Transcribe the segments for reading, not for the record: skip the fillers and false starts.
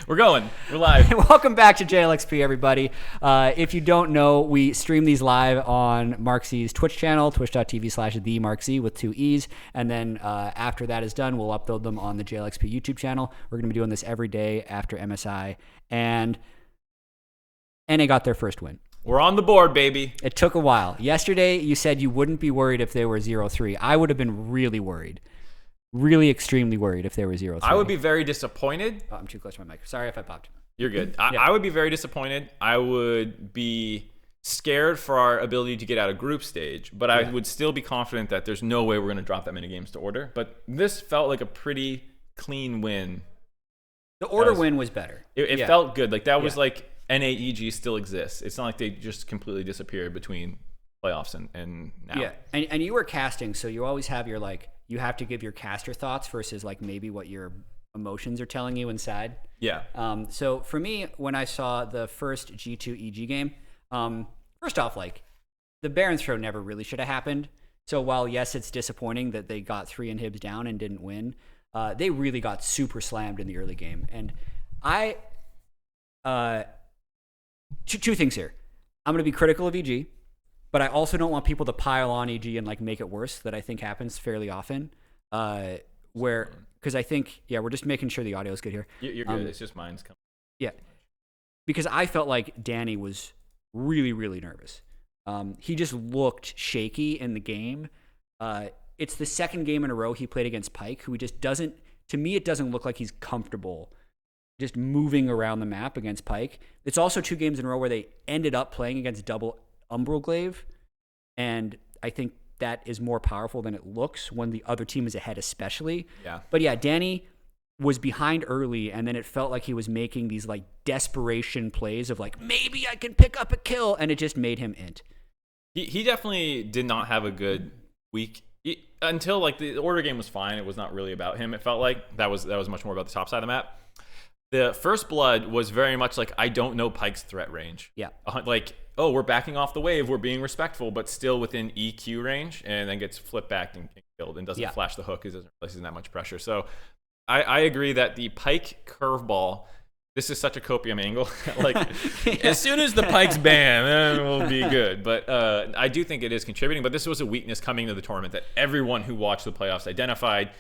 We're going. We're live. Welcome back to JLXP, everybody. If you don't know, we stream these live on Mark Z's Twitch channel, twitch.tv/TheMarkZ with 2 E's. And then after that is done, we'll upload them on the JLXP YouTube channel. We're going to be doing this every day after MSI. And NA got their first win. We're on the board, baby. It took a while. Yesterday, you said you wouldn't be worried if they were 0-3. I would have been really worried. Really extremely worried if they were 0-3. I would be very disappointed. Oh, I'm too close to my mic. Sorry if I popped. You're good. I would be very disappointed. I would be scared for our ability to get out of group stage, but I would still be confident that there's no way we're going to drop that many games to order. But this felt like a pretty clean win. The order win was better. It felt good. Like that was like NAEG still exists. It's not like they just completely disappeared between playoffs and now. Yeah, and you were casting, so you always have your you have to give your caster thoughts versus maybe what your emotions are telling you inside. Yeah. So for me, when I saw the first G2 EG game, first off, the Baron's throw never really should have happened. So while yes, it's disappointing that they got 3 inhibs down and didn't win, they really got super slammed in the early game. And two things here. I'm going to be critical of EG, but I also don't want people to pile on EG and make it worse. That I think happens fairly often. Because I think we're just making sure the audio is good here. You're good. It's just mine's coming. Yeah, because I felt like Danny was really, really nervous. He just looked shaky in the game. It's the second game in a row he played against Pyke, who just doesn't. To me, it doesn't look like he's comfortable just moving around the map against Pyke. It's also 2 games in a row where they ended up playing against double Umbral Glaive, and I think that is more powerful than it looks when the other team is ahead, especially. Yeah. But yeah, Danny was behind early, and then it felt like he was making these desperation plays of maybe I can pick up a kill, and it just made him int. He definitely did not have a good week until the order game was fine. It was not really about him. It felt like that was much more about the top side of the map. The first blood was very much I don't know Pyke's threat range. Yeah. We're backing off the wave. We're being respectful, but still within EQ range, and then gets flipped back and killed and doesn't flash the hook because it doesn't realize he's in that much pressure. So I agree that the Pyke curveball, this is such a copium angle. As soon as the Pyke's banned, then we'll be good. But I do think it is contributing. But this was a weakness coming to the tournament that everyone who watched the playoffs identified.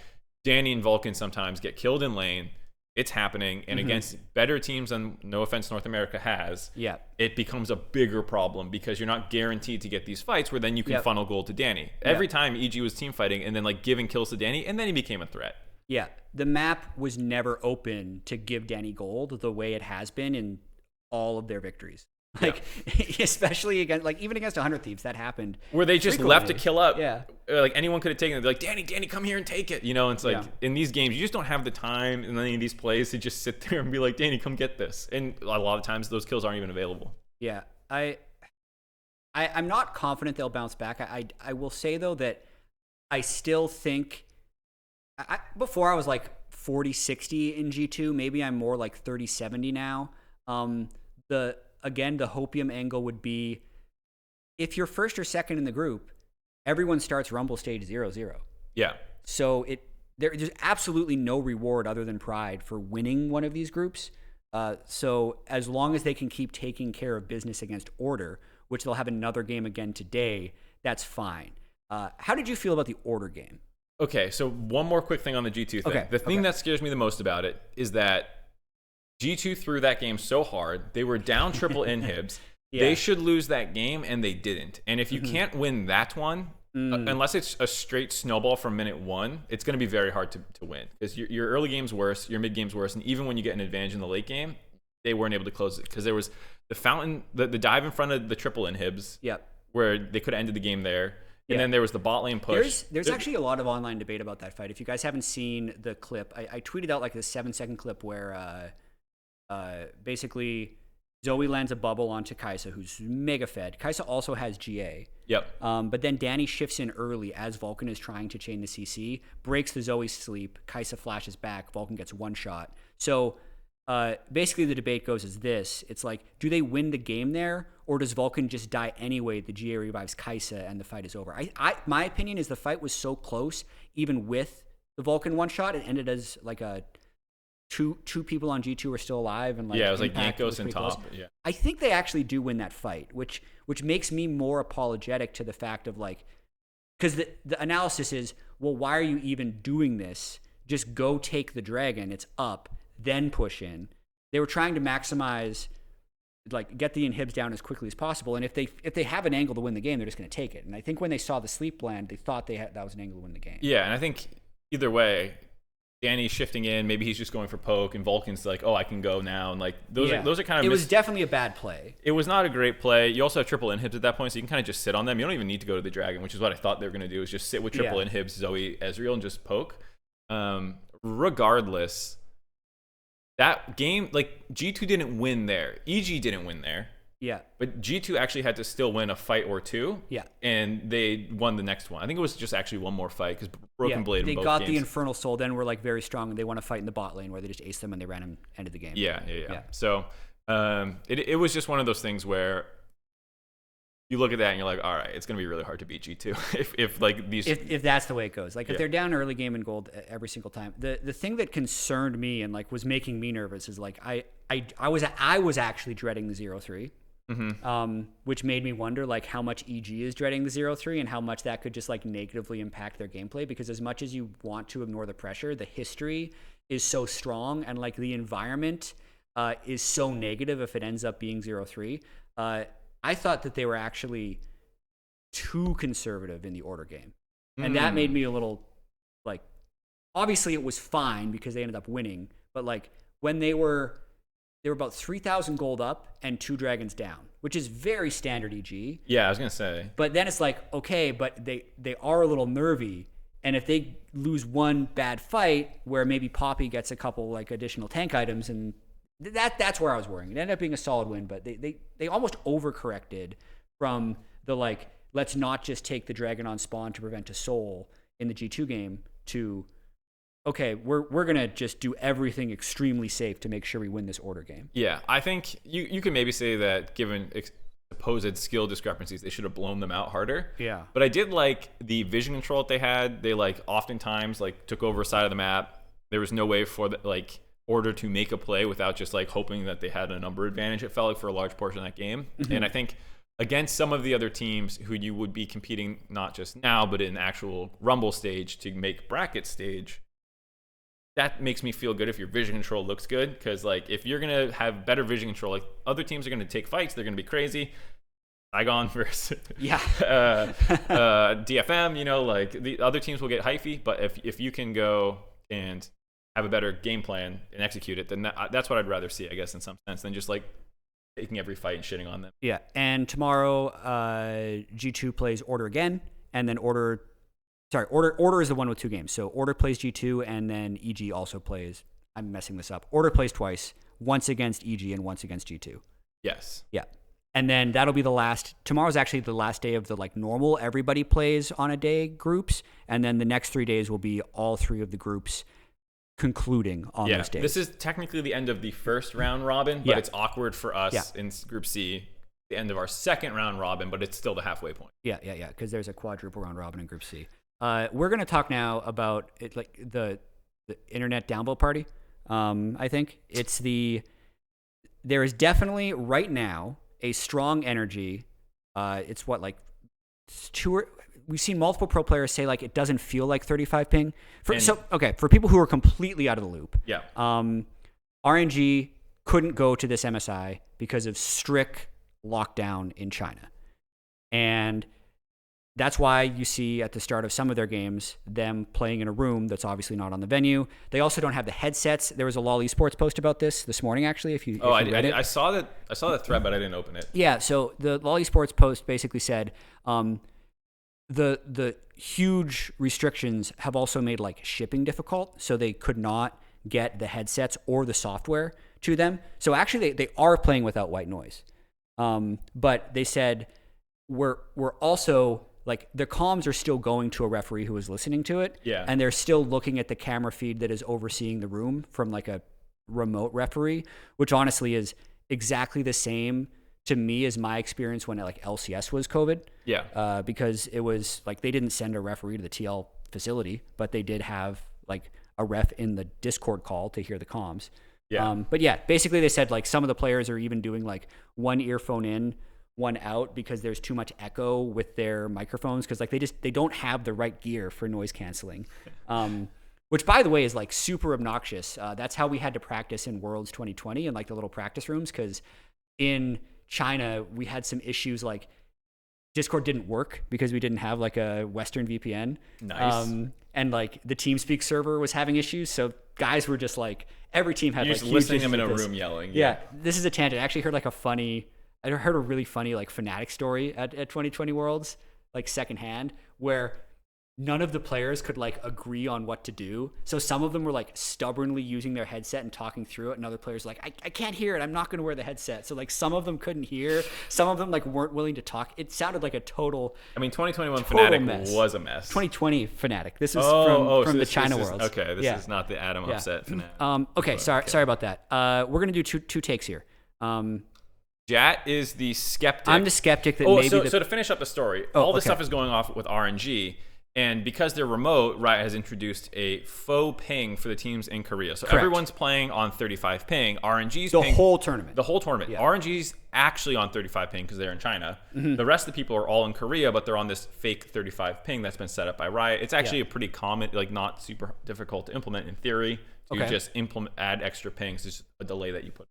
Danny and Vulcan sometimes get killed in lane. It's happening, and against better teams than, no offense, North America has, it becomes a bigger problem because you're not guaranteed to get these fights where then you can funnel gold to Danny. Every time EG was team fighting and then giving kills to Danny, and then he became a threat. Yeah, the map was never open to give Danny gold the way it has been in all of their victories. Especially against, even against 100 Thieves, that happened. Where they just left a kill up. Yeah. Anyone could have taken it. They're Danny, come here and take it. It's in these games, you just don't have the time in any of these plays to just sit there and be Danny, come get this. And a lot of times those kills aren't even available. Yeah. I'm not confident they'll bounce back. I will say, though, that I still think before I was 40-60 in G2. Maybe I'm more 30-70 now. The hopium angle would be if you're first or second in the group, everyone starts Rumble stage 0-0. Yeah. So there's absolutely no reward other than pride for winning one of these groups. So as long as they can keep taking care of business against Order, which they'll have another game again today, that's fine. How did you feel about the Order game? Okay, so one more quick thing on the G2 thing. Okay, the thing that scares me the most about it is that G2 threw that game so hard. They were down triple inhibs. They should lose that game, and they didn't. And if you can't win that one, unless it's a straight snowball from minute 1, it's going to be very hard to win. Because your early game's worse, your mid game's worse, and even when you get an advantage in the late game, they weren't able to close it. Because there was the fountain, the dive in front of the triple inhibs, where they could have ended the game there. And then there was the bot lane push. There's actually a lot of online debate about that fight. If you guys haven't seen the clip, I tweeted out the 7-second clip where basically Zoe lands a bubble onto Kai'Sa, who's mega fed. Kai'Sa also has GA. Yep. But then Danny shifts in early as Vulcan is trying to chain the CC, breaks the Zoe sleep. Kai'Sa flashes back. Vulcan gets one shot. So basically the debate goes as this. It's do they win the game there, or does Vulcan just die anyway? The GA revives Kai'Sa and the fight is over. My opinion is the fight was so close, even with the Vulcan one shot, it ended as a two people on G2 were still alive, and like it was like Impact Yankos was and pretty close. top. Yeah, I think they actually do win that fight, which makes me more apologetic to the fact of like, because the analysis is, well, why are you even doing this? Just go take the dragon. It's up, then push in. They were trying to maximize, like, get the inhibs down as quickly as possible. And if they have an angle to win the game, they're just going to take it. And I think when they saw the sleep land, they thought that was an angle to win the game. Yeah, and I think either way, Danny's shifting in. Maybe he's just going for poke, and Vulcan's like, oh, I can go now. And like those are kind of. It was definitely a bad play. It was not a great play. You also have triple inhibs at that point, so you can kind of just sit on them. You don't even need to go to the dragon, which is what I thought they were going to do, is just sit with triple inhibs, Zoe, Ezreal, and just poke. Regardless, that game, like, G2 didn't win there. EG didn't win there. Yeah. But G2 actually had to still win a fight or two. Yeah. And they won the next one. I think it was just actually one more fight because Broken Blade in both games. They got games. the Infernal Soul, then were like very strong, and they won a fight in the bot lane where they just aced them and they ran them, ended the game. Yeah. So it was just one of those things where you look at that and you're like, all right, it's going to be really hard to beat G2 if like these. If that's the way it goes. Like if they're down early game in gold every single time. The thing that concerned me and like was making me nervous is like I was actually dreading the 0-3. Mm-hmm. Which made me wonder like how much EG is dreading the 0-3 and how much that could just like negatively impact their gameplay, because as much as you want to ignore the pressure, the history is so strong and like the environment is so negative if it ends up being 0-3. I thought that they were actually too conservative in the order game. And that made me a little like, obviously it was fine because they ended up winning, but like when they were about 3,000 gold up and 2 dragons down, which is very standard EG. Yeah, I was going to say. But then it's like, okay, but they are a little nervy. And if they lose one bad fight where maybe Poppy gets a couple like additional tank items, and that's where I was worrying. It ended up being a solid win, but they almost overcorrected from the like, let's not just take the dragon on spawn to prevent a soul in the G2 game to, okay, we're going to just do everything extremely safe to make sure we win this order game. Yeah, I think you can maybe say that given supposed skill discrepancies, they should have blown them out harder. Yeah. But I did like the vision control that they had. They like oftentimes like took over a side of the map. There was no way for the like order to make a play without just like hoping that they had a number advantage. It felt like for a large portion of that game. Mm-hmm. And I think against some of the other teams who you would be competing not just now, but in actual Rumble stage to make bracket stage, that makes me feel good if your vision control looks good, because like if you're gonna have better vision control, like other teams are gonna take fights, they're gonna be crazy. Saigon versus DFM, you know, like the other teams will get hyphy, but if you can go and have a better game plan and execute it, then that's what I'd rather see, I guess, in some sense, than just like taking every fight and shitting on them. Yeah, and tomorrow G2 plays Order again, and then Order is the one with 2 games. So Order plays G2, and then EG also plays. I'm messing this up. Order plays twice, once against EG and once against G2. Yes. Yeah. And then that'll be the last. Tomorrow's actually the last day of the like normal. Everybody plays on a day groups, and then the next 3 days will be all 3 of the groups concluding on those days. This is technically the end of the first round robin, but it's awkward for us in Group C. The end of our second round robin, but it's still the halfway point. Yeah. Because there's a quadruple round robin in Group C. We're going to talk now about it, like the internet downvote party. I think there is definitely right now a strong energy. It's what, like we've seen multiple pro players say like it doesn't feel like 35 ping. For people who are completely out of the loop. Yeah. RNG couldn't go to this MSI because of strict lockdown in China, and that's why you see at the start of some of their games them playing in a room that's obviously not on the venue. They also don't have the headsets. There was a LoL Esports post about this morning, actually. If you read it. I saw that. I saw that thread, but I didn't open it. Yeah. So the LoL Esports post basically said the huge restrictions have also made like shipping difficult, so they could not get the headsets or the software to them. So actually, they are playing without white noise. But they said we're also, like, the comms are still going to a referee who is listening to it. Yeah. And they're still looking at the camera feed that is overseeing the room from like a remote referee, which honestly is exactly the same to me as my experience when like LCS was COVID. Yeah. Because it was like they didn't send a referee to the TL facility, but they did have like a ref in the Discord call to hear the comms. Yeah. But yeah, basically they said like some of the players are even doing like one earphone in, one out because there's too much echo with their microphones because like they don't have the right gear for noise canceling. Which by the way is like super obnoxious. That's how we had to practice in Worlds 2020 in like the little practice rooms because in China we had some issues like Discord didn't work because we didn't have like a Western VPN. Nice. And like the TeamSpeak server was having issues, so guys were just like every team had You're like just listening huge to them in a issues with room yelling. yeah, this is a tangent. I actually heard like I heard a really funny like Fnatic story at 2020 Worlds, like secondhand, where none of the players could like agree on what to do. So some of them were like stubbornly using their headset and talking through it, and other players like, I can't hear it. I'm not going to wear the headset. So like some of them couldn't hear. Some of them like weren't willing to talk. It sounded like a total. I mean, 2021 total Fnatic mess. was a mess. 2020 Fnatic. This is so from the this China is, Worlds. Okay, this is not the Adam upset Fnatic. Okay, sorry about that. We're gonna do two takes here. Jat is the skeptic. I'm the skeptic that maybe. So to finish up the story, all this stuff is going off with RNG, and because they're remote, Riot has introduced a faux ping for the teams in Korea. So Correct. everyone's playing on 35 ping. RNG's the ping, whole tournament. The whole tournament. Yeah. RNG's actually on 35 ping because they're in China. The rest of the people are all in Korea, but they're on this fake 35 ping that's been set up by Riot. It's actually a pretty common, like not super difficult to implement in theory. To just add extra pings. It's just a delay that you put.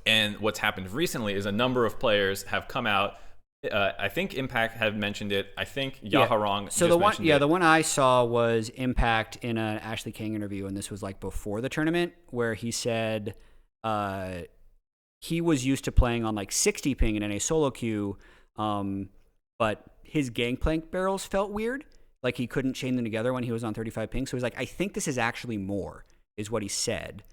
And what's happened recently is a number of players have come out. I think Impact have mentioned it. I think Yaharong. So the one I saw was Impact in an Ashley King interview, and this was like before the tournament, where he said he was used to playing on like 60 ping in NA solo queue, but his Gangplank barrels felt weird. Like he couldn't chain them together when he was on 35 ping. So he's like, I think this is actually more, is what he said.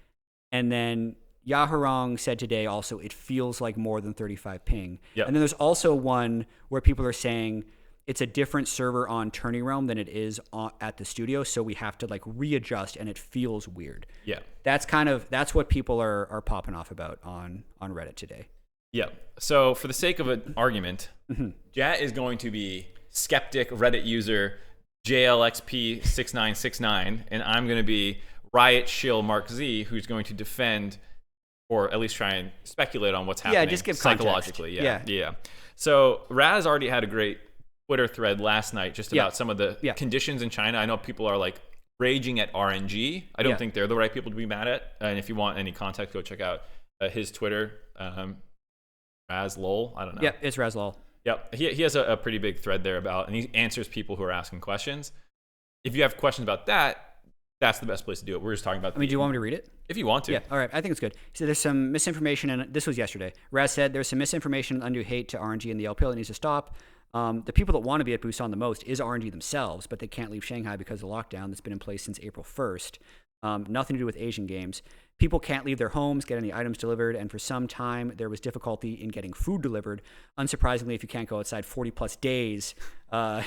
And then Yaharong said today also, it feels like more than 35 ping. Yep. And then there's also one where people are saying it's a different server on Tourney Realm than it is at the studio. So we have to like readjust and it feels weird. Yeah. That's what people are popping off about on Reddit today. Yeah. So for the sake of an argument, Jat is going to be skeptic Reddit user JLXP 6969, and I'm going to be Riot Shill Mark Z, who's going to defend or at least try and speculate on what's happening. Yeah, just give psychologically. context. Yeah. So Raz already had a great Twitter thread last night just about some of the conditions in China. I know people are like raging at RNG. I don't think they're the right people to be mad at. And if you want any context, go check out his Twitter, Raz Lol. I don't know. Yeah, it's Raz Lol. Yep. He has a pretty big thread there about, and he answers people who are asking questions. If you have questions about that, that's the best place to do it. We're just talking about. Do you want me to read it? If you want to. Yeah. All right. I think it's good. He said there's some misinformation, and this was yesterday. Raz said there's some misinformation and undue hate to RNG in the LPL that needs to stop. The people that want to be at Busan the most is RNG themselves, but they can't leave Shanghai because of the lockdown that's been in place since April 1st. Nothing to do with Asian games. People can't leave their homes, get any items delivered, and for some time there was difficulty in getting food delivered. Unsurprisingly, if you can't go outside 40 plus days,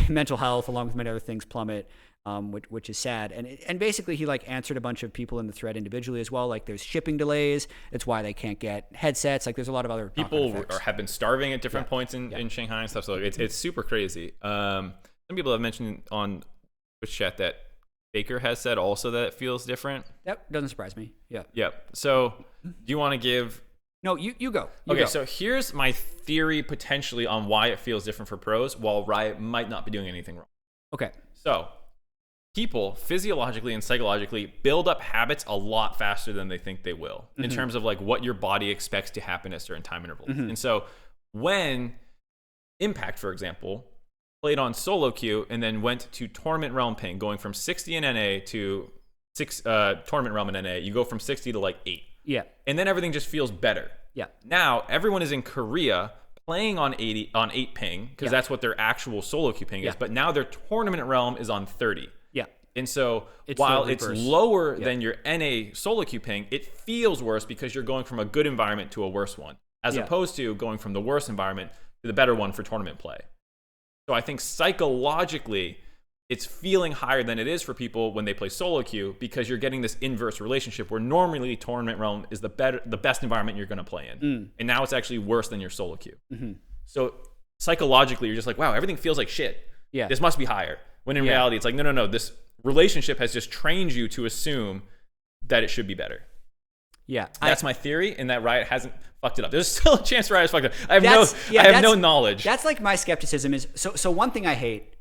mental health along with many other things plummet, which is sad. And basically he like answered a bunch of people in the thread individually as well. Like there's shipping delays. It's why they can't get headsets. Like there's a lot of other people have been starving at different points in Shanghai and stuff. So it's super crazy. Some people have mentioned on Twitch chat that Baker has said also that it feels different. Yep, doesn't surprise me. Yeah. Yep. So do you want to give... No, you go. Okay, so here's my theory potentially on why it feels different for pros while Riot might not be doing anything wrong. Okay. So people physiologically and psychologically build up habits a lot faster than they think they will in terms of like what your body expects to happen at certain time intervals. And so when Impact, for example, played on solo queue and then went to Tournament Realm ping, going from 60 in NA to Tournament Realm in NA, you go from 60 to like 8. Yeah. And then everything just feels better. Yeah. Now everyone is in Korea playing on 8 ping because that's what their actual solo queue ping is. But now their Tournament Realm is on 30. Yeah. And so while it's lower than your NA solo queue ping, it feels worse because you're going from a good environment to a worse one, as opposed to going from the worst environment to the better one for tournament play. So I think psychologically, it's feeling higher than it is for people when they play solo queue because you're getting this inverse relationship where normally Tournament Realm is the best environment you're going to play in. And now it's actually worse than your solo queue. So psychologically, you're just like, wow, everything feels like shit. Yeah. This must be higher. When in reality, it's like, no, this relationship has just trained you to assume that it should be better. Yeah, that's my theory, and that Riot hasn't fucked it up. There's still a chance Riot has fucked it up. I have no knowledge. That's like my skepticism is so one thing I hate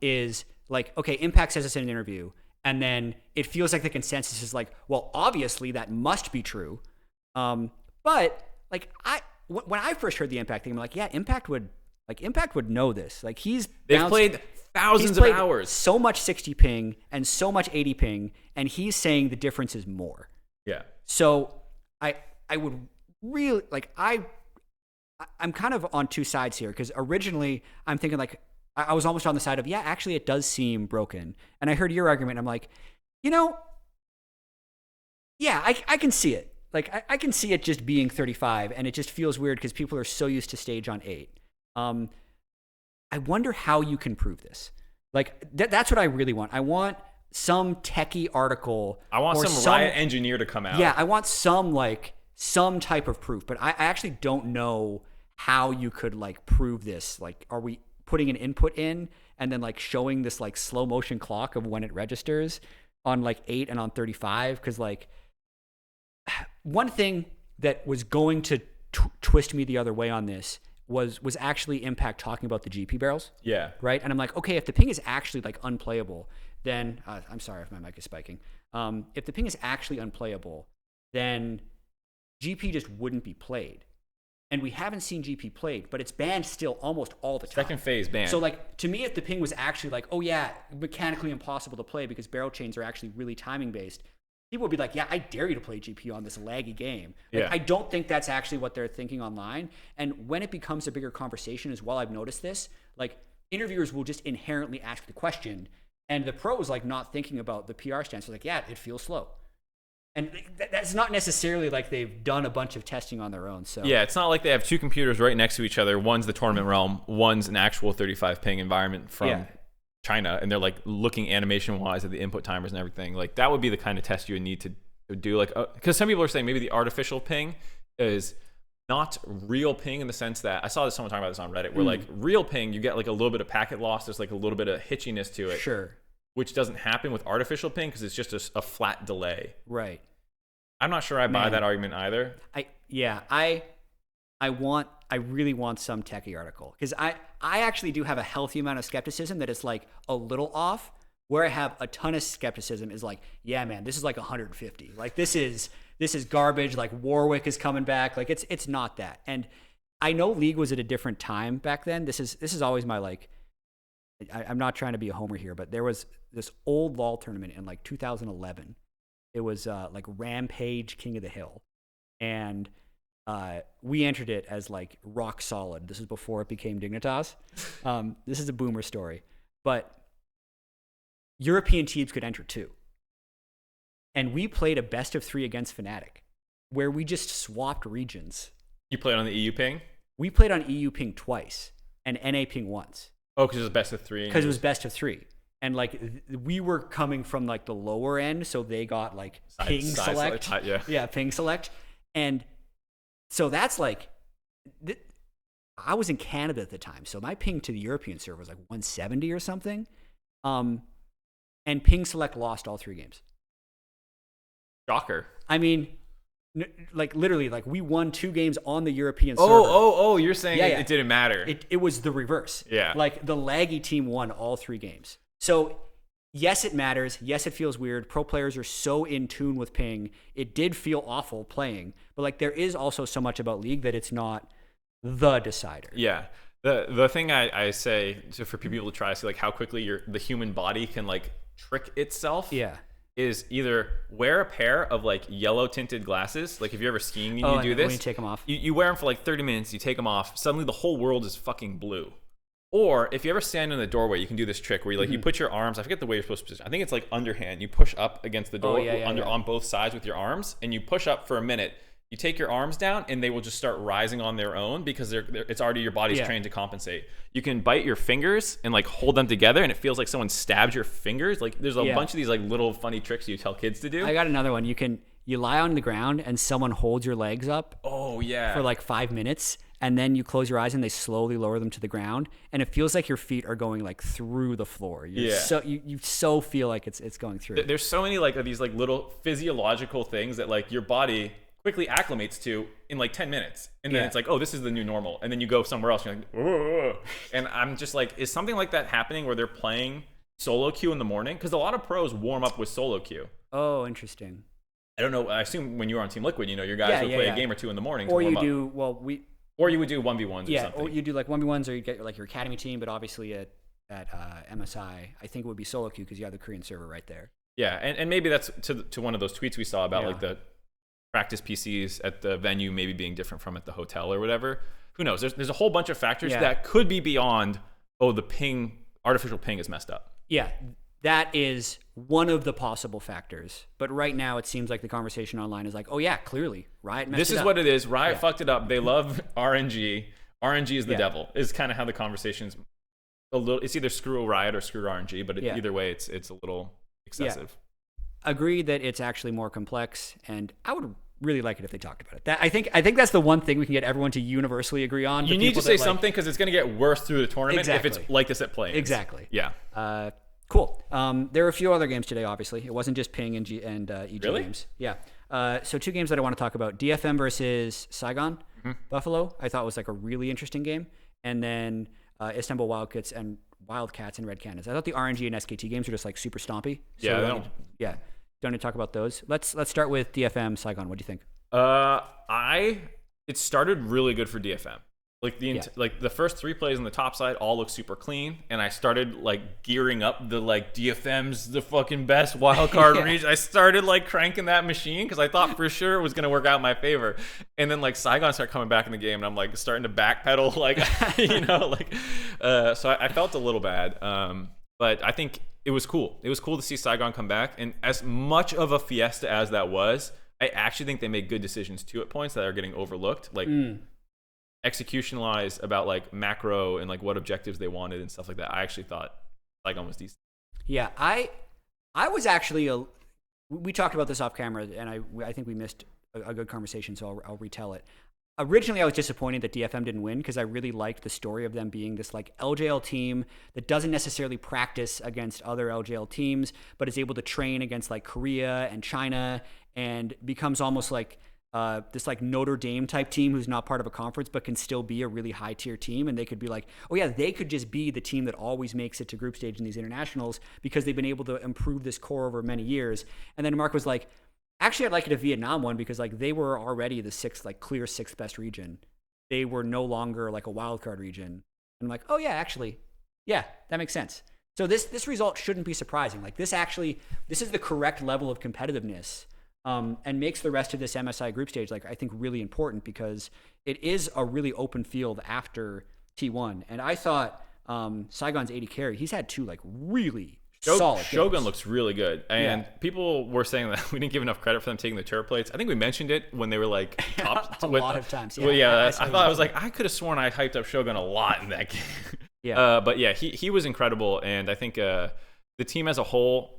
is like, okay, Impact says this in an interview, and then it feels like the consensus is like, well, obviously that must be true. But like when I first heard the Impact thing, I'm like, yeah, Impact would know this. Like they've played thousands of hours, so much 60 ping and so much 80 ping, and he's saying the difference is more. Yeah. So I would really like I'm kind of on two sides here, because originally I'm thinking like I was almost on the side of, yeah, actually it does seem broken. And I heard your argument and I'm like, yeah, I can see it. Like I can see it just being 35, and it just feels weird because people are so used to stage on 8. I wonder how you can prove this. Like that's what I really want. I want some techie article. I want some Riot engineer to come out. Yeah, I want some type of proof, but I actually don't know how you could like prove this. Like, are we putting an input in and then like showing this like slow motion clock of when it registers on like 8 and on 35? Because like one thing that was going to twist me the other way on this was actually Impact talking about the GP barrels. Yeah. Right. And I'm like, okay, if the ping is actually like unplayable, then I'm sorry if my mic is spiking. If the ping is actually unplayable, then GP just wouldn't be played. And we haven't seen GP played, but it's banned still almost all the time. Second phase banned. So like, to me, if the ping was actually like, oh yeah, mechanically impossible to play because barrel chains are actually really timing based, people would be like, yeah, I dare you to play GP on this laggy game. Like, I don't think that's actually what they're thinking online. And when it becomes a bigger conversation as well, I've noticed this, like interviewers will just inherently ask the question, and the pros like not thinking about the PR stance. They're like, yeah, it feels slow. And that's not necessarily like they've done a bunch of testing on their own. So yeah, it's not like they have two computers right next to each other. One's the tournament realm, one's an actual 35 ping environment from China, and they're like looking animation wise at the input timers and everything. Like that would be the kind of test you would need to do. Like, because some people are saying maybe the artificial ping is not real ping in the sense that I saw someone talking about this on Reddit, where like real ping, you get like a little bit of packet loss. There's like a little bit of hitchiness to it. Sure. Which doesn't happen with artificial ping because it's just a flat delay. Right. I'm not sure I buy that argument either. I really want some techie article, because I actually do have a healthy amount of skepticism that it's like a little off, where I have a ton of skepticism is like, yeah, man, this is like 150. Like this is garbage. Like Warwick is coming back. Like it's not that. And I know League was at a different time back then. This is always my like, I'm not trying to be a homer here, but there was this old LoL tournament in like 2011. It was like Rampage King of the Hill. And we entered it as like rock solid. This is before it became Dignitas. This is a boomer story. But European teams could enter too. And we played a best of 3 against Fnatic, where we just swapped regions. You played on the EU ping? We played on EU ping twice and NA ping once. Oh, because it was best of 3. Because it was best of 3. And like we were coming from like the lower end, so they got like ping select. Yeah, ping select. And so that's like, I was in Canada at the time, so my ping to the European server was like 170 or something. And ping select lost all 3 games. Shocker. I mean, like literally, like we won 2 games on the European server. Oh, you're saying it didn't matter. It was the reverse. Yeah. Like the laggy team won all 3 games. So yes, it matters. Yes, it feels weird. Pro players are so in tune with ping. It did feel awful playing, but like there is also so much about League that it's not the decider. Yeah. The thing I say for people to try to see like how quickly the human body can like trick itself. Yeah. Is either wear a pair of like yellow tinted glasses. Like if you're ever skiing and you do this, when you take them off, you wear them for like 30 minutes, you take them off, suddenly the whole world is fucking blue. Or if you ever stand in the doorway, you can do this trick where you like you put your arms, I forget the way you're supposed to position. I think it's like underhand. You push up against the door on both sides with your arms, and you push up for a minute. You take your arms down, and they will just start rising on their own because it's already your body's trained to compensate. You can bite your fingers and like hold them together, and it feels like someone stabbed your fingers. Like there's a bunch of these like little funny tricks you tell kids to do. I got another one. You lie on the ground and someone holds your legs up. Oh yeah. for like 5 minutes, and then you close your eyes and they slowly lower them to the ground, and it feels like your feet are going like through the floor. So you so feel like it's going through. There's so many like of these like little physiological things that like your body quickly acclimates to in like 10 minutes, and then it's like, oh, this is the new normal, and then you go somewhere else, and you're like, whoa. And I'm just like, is something like that happening where they're playing solo queue in the morning? Because a lot of pros warm up with solo queue. Oh, interesting. I don't know. I assume when you were on Team Liquid, your guys would play a game or two in the morning. Or to warm you do up. Or you would do 1v1s or something. Or you do like 1v1s, or you get like your academy team, but obviously at MSI, I think it would be solo queue because you have the Korean server right there. Yeah, and maybe that's to one of those tweets we saw about like the practice PCs at the venue maybe being different from at the hotel or whatever. Who knows? There's a whole bunch of factors that could be beyond, the artificial ping is messed up. Yeah, that is one of the possible factors. But right now it seems like the conversation online is like, oh yeah, clearly Riot messed it up. This is what it is. Riot fucked it up. They love RNG. RNG is the devil, is kind of how the conversation's a little. It's either screw Riot or screw RNG, but either way, it's a little excessive. Agree that it's actually more complex, and I would really like it if they talked about it. I think that's the one thing we can get everyone to universally agree on. You need to say something, because it's going to get worse through the tournament if it's like this at play-ins. Exactly. Yeah. Cool. There were a few other games today, obviously. It wasn't just Ping and EG Really? games. Yeah. So 2 games that I want to talk about. DFM versus Saigon Buffalo, I thought was like a really interesting game. And then Istanbul Wildcats and Red Cannons. I thought the RNG and SKT games were just like super stompy. So don't need to talk about those. Let's start with DFM Saigon. What do you think? It started really good for DFM. Like the first 3 plays on the top side all look super clean, and I started like gearing up the like DFM's the fucking best wildcard region. I started like cranking that machine because I thought for sure it was gonna work out in my favor. And then like Saigon started coming back in the game, and I'm like starting to backpedal, like so I felt a little bad. But I think it was cool. It was cool to see Saigon come back, and as much of a fiesta as that was, I actually think they made good decisions too at points that are getting overlooked. Like. Execution-wise about like macro and like what objectives they wanted and stuff like that. I actually thought Saigon was decent. Yeah, I was actually we talked about this off camera, and I think we missed a good conversation, so I'll retell it. Originally, I was disappointed that DFM didn't win because I really liked the story of them being this like LJL team that doesn't necessarily practice against other LJL teams, but is able to train against like Korea and China, and becomes almost like this like Notre Dame type team who's not part of a conference but can still be a really high tier team, and they could be like, oh yeah, they could just be the team that always makes it to group stage in these internationals because they've been able to improve this core over many years. And then Mark was like, actually I'd like it if Vietnam won, because like they were already the clear sixth best region. They were no longer like a wild card region. And I'm like, oh yeah, actually, yeah, that makes sense. So this result shouldn't be surprising. Like this is the correct level of competitiveness. And makes the rest of this MSI group stage, like I think, really important, because it is a really open field after T1. And I thought Saigon's 80 carry, he's had 2 like really solid Shogun games. looks really good, and people were saying that we didn't give enough credit for them taking the turret plates. I think we mentioned it when they were like top a lot of times. Yeah, well, I thought I was like, I could have sworn I hyped up Shogun a lot in that game. But yeah, he was incredible, and I think the team as a whole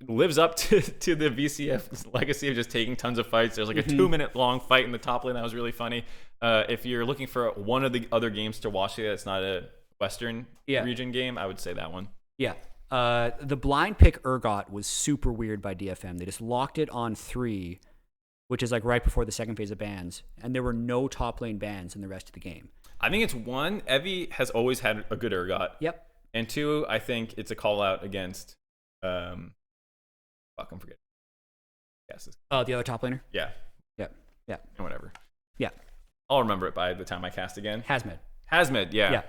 lives up to the VCF legacy of just taking tons of fights. There's like a 2-minute long fight in the top lane that was really funny. If you're looking for one of the other games to watch that's not a Western region game, I would say that one. Yeah. The blind pick Urgot was super weird by DFM. They just locked it on 3, which is like right before the second phase of bans, and there were no top lane bans in the rest of the game. I think it's 1, Evie has always had a good Urgot. Yep. And 2, I think it's a call out against I'm forgetting. Yes. Oh, the other top laner? Yeah. Yeah. Whatever. Yeah. I'll remember it by the time I cast again. Hazmed, yeah.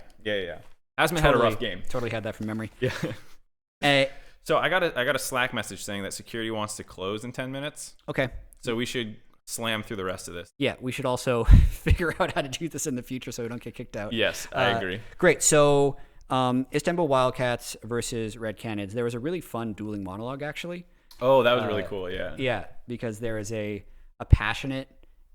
Hazmed had a rough game. Totally had that from memory. Yeah. So I got a Slack message saying that security wants to close in 10 minutes. Okay. So we should slam through the rest of this. Yeah, we should also figure out how to do this in the future so we don't get kicked out. Yes, I agree. Great. So Istanbul Wildcats versus Red Cannons. There was a really fun dueling monologue, actually. Oh, that was really cool, yeah. Yeah, because there is a passionate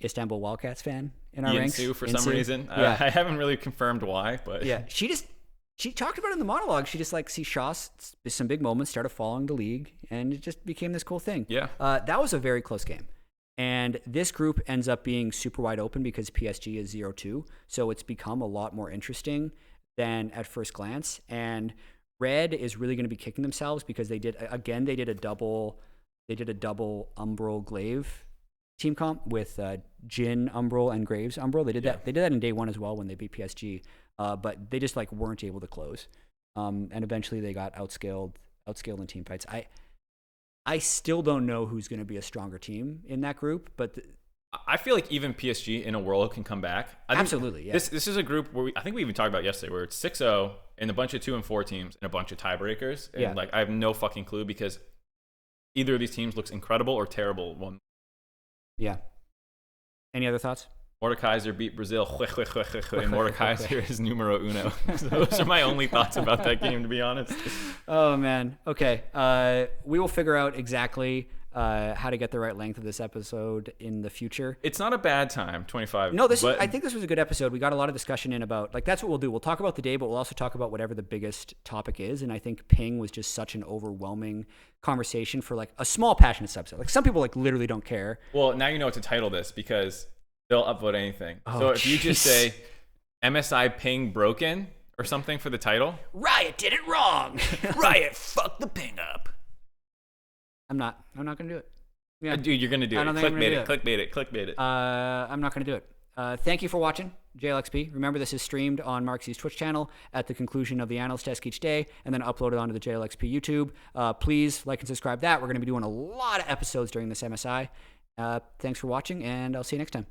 Istanbul Wildcats fan in our ranks. For some reason. Yeah. I haven't really confirmed why, but... Yeah, she talked about it in the monologue. She just like see Shoss, some big moments, started following the league, and it just became this cool thing. Yeah. That was a very close game. And this group ends up being super wide open because PSG is 0-2. So it's become a lot more interesting than at first glance. And Red is really going to be kicking themselves because they did a double Umbral Glaive team comp with Jin Umbral and Graves Umbral. They did that in day one as well when they beat PSG. But they just like weren't able to close. And eventually they got outscaled in team fights. I still don't know who's going to be a stronger team in that group, but I feel like even PSG in a world can come back. Absolutely, yeah. This is a group where I think we even talked about yesterday, where it's 6-0 and a bunch of 2 and 4 teams and a bunch of tiebreakers. And like I have no fucking clue because either of these teams looks incredible or terrible. Yeah. Any other thoughts? Mordekaiser beat Brazil, and Mordekaiser is numero uno. So those are my only thoughts about that game, to be honest. Oh, man. Okay. We will figure out exactly how to get the right length of this episode in the future. It's not a bad time, 25. No, I think this was a good episode. We got a lot of discussion in about, like, that's what we'll do. We'll talk about the day, but we'll also talk about whatever the biggest topic is. And I think Ping was just such an overwhelming conversation for, like, a small, passionate subset. Like, some people, like, literally don't care. Well, now you know what to title this because they'll upvote anything. So if you just say MSI Ping broken or something for the title. Riot did it wrong. Riot fucked the ping up. I'm not going to do it. Yeah. Dude, you're going to do it. Clickbait it. I'm not going to do it. Thank you for watching JLXP. Remember, this is streamed on Marxy's Twitch channel at the conclusion of the analyst desk each day and then uploaded onto the JLXP YouTube. Please like and subscribe that. We're going to be doing a lot of episodes during this MSI. Thanks for watching, and I'll see you next time.